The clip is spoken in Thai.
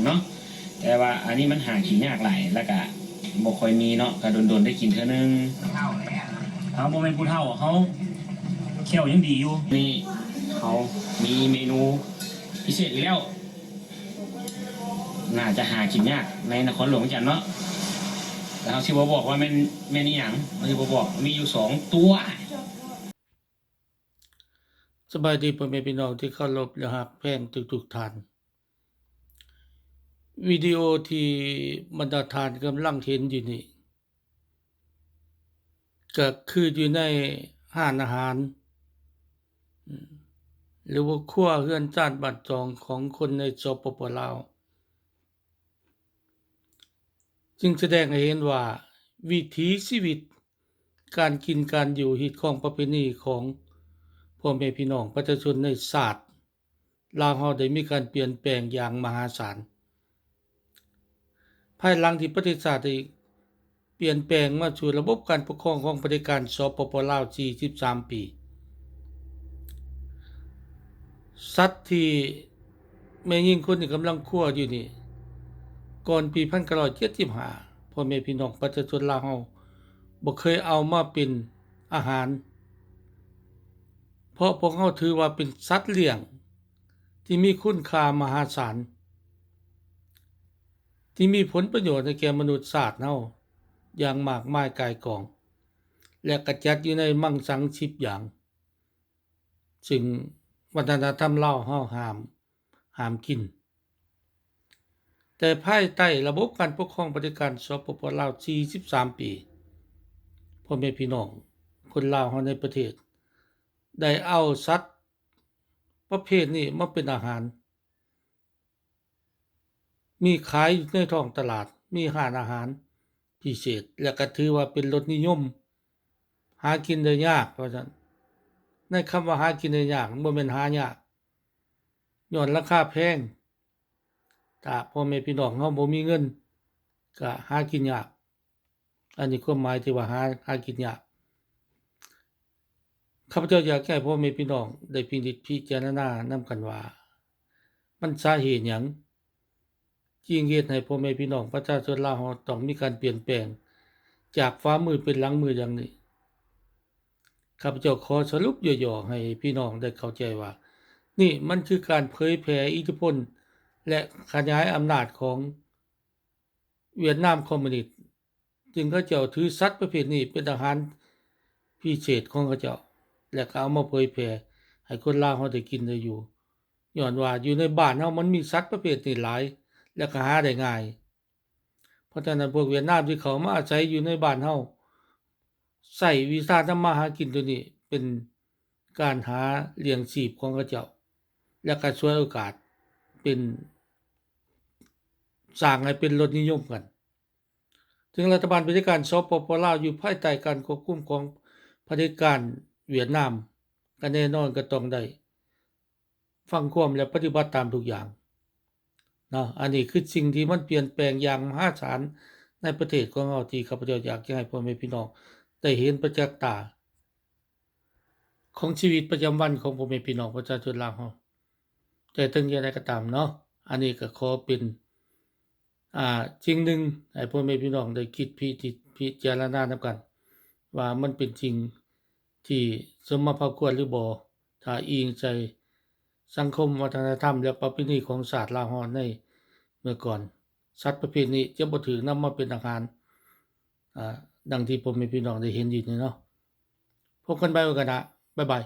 เนาะแต่ว่าอันนี้มันหากินยากหลายแล้วก็บ่ค่อยมีเนาะก็โดนๆได้กินเท่านึงเขาบ่เป็นผู้เฒ่าเขาเขี้ยวยังดีอยู่นี่เขามีเมนูพิเศษอีกแล้วน่าจะหากินยากในนครหลวงจันทน์เนาะแล้วเขาสิบ่บอกว่าแม่นอีหยังเขาสิบ่บอกมีอยู่2ตัวสบายดีพ่อแม่พี่น้องที่เคารพและรักแพงทุกท่านวิดีโอที่บรรดาท่านกำลังเห็นอยู่นี่ก็คืออยู่ในร้านอาหารหรือว่าครัวเรือนจานบ้านจองของคนในสปป.ลาวจึงแสดงให้เห็นว่าวิถีชีวิตการกินการอยู่ฮีตของประเพณีของพ่อแม่พี่น้องประชาชนในชาติลาวเฮาได้มีการเปลี่ยนแปลงอย่างมหาศาลภายหลังที่ประเทศชาติได้เปลี่ยนแปลงมาสู่ระบบการปกครองของเผด็จการสปป.ลาว43ปีสัตว์ที่แม่หญิงคนนี้กำลังคั่วอยู่นี่ก่อนปี1975พ่อแม่พี่น้องประชาชนลาวเฮาบ่เคยเอามาเป็นอาหารเพราะพวกเขาถือว่าเป็นสัตว์เลี้ยงที่มีคุณค่ามหาศาลที่มีผลประโยชน์ในแก่มนุษยชาติเฮาอย่างมากมายกายกองและกระจัดอยู่ในมั่งสัง10อย่างซึ่งวัฒนธรรมลาวเฮาห้ามกินแต่ภายใต้ระบบการปกครองเผด็จการสปป.ลาว43ปีพ่อแม่พี่น้องคนลาวเฮาในประเทศได้เอาสัตว์ประเภทนี้มาเป็นอาหารมีขายอยู่ในท้องตลาดมีร้านอาหารพิเศษและก็ถือว่าเป็นรสนิยมหากินได้ยากเพราะฉะนั้นในคำว่าหากินได้ยากบ่แม่นหายากย้อนราคาแพงถ้าพ่อแม่พี่น้องเฮาบ่มีเงินก็หากินยากอันนี้ความหมายที่ว่าหากินยากข้าพเจ้าอยากให้พ่อแม่พี่น้องได้พิจารณานำกันว่ามันสาเหตุหยังจึงเฮ็ดให้พ่อแม่พี่น้องประชาชนลาวเฮาต้องมีการเปลี่ยนแปลงจากฟ้ามืดเป็นหลังมืดอย่างนี้ข้าพเจ้าขอสรุปย่อๆให้พี่น้องได้เข้าใจว่านี่มันคือการเผยแผ่อิทธิพลและขยายอำนาจของเวียดนามคอมมิวนิสต์จึงเขาเจ้าถือสัตว์ประเภทนี้เป็นอาหารพิเศษของเขาเจ้าและก็เอามาเผยแผ่ให้คนลาวเฮาได้กินได้อยู่ย้อนว่าอยู่ในบ้านเฮามันมีสัตว์ประเภทนี้หลายและก็หาได้ง่ายเพราะฉะนั้นพวกเวียดนามที่เขามาอาศัยอยู่ในบ้านเฮาใช้วิชาทำมาหากินตัวนี้เป็นการหาเลี้ยงชีพของเขาเจ้าและก็ช่วยโอกาสเป็นสร้างให้เป็นรสนิยมกันถึงรัฐบาลเผด็จการสปป.ลาวอยู่ภายใต้การควบคุมของเผด็จการเวียดนามก็แน่นอนก็ต้องได้ฟังความและปฏิบัติตามทุกอย่างเนาะอันนี้คือสิ่งที่มันเปลี่ยนแปลงอย่างมหาศาลในประเทศของเราที่ข้าพเจ้าอยากให้พ่อแม่พี่น้องได้เห็นประจักษ์ตาของชีวิตประจำวันของพ่อแม่พี่น้องประชาชนลาวเฮาแต่ถึงอย่างไรก็ตามเนาะอันนี้ก็ขอเป็นสิ่งหนึ่งให้พ่อแม่พี่น้องได้คิดพิจารณานำกันว่ามันเป็นจริงที่สมมาพาควรหรือบ่ถ้าอิงใจสังคมวัฒนธรรมและประเพณีของชาติลาวเฮาในเมื่อก่อนสัตว์ประเภทนี้จะบ่ถูกนำมาเป็นอาหารดังที่พ่อแม่พี่น้องได้เห็นอยู่นี่เนาะพบกันใหม่โอกาสหน้าบ๊ายบาย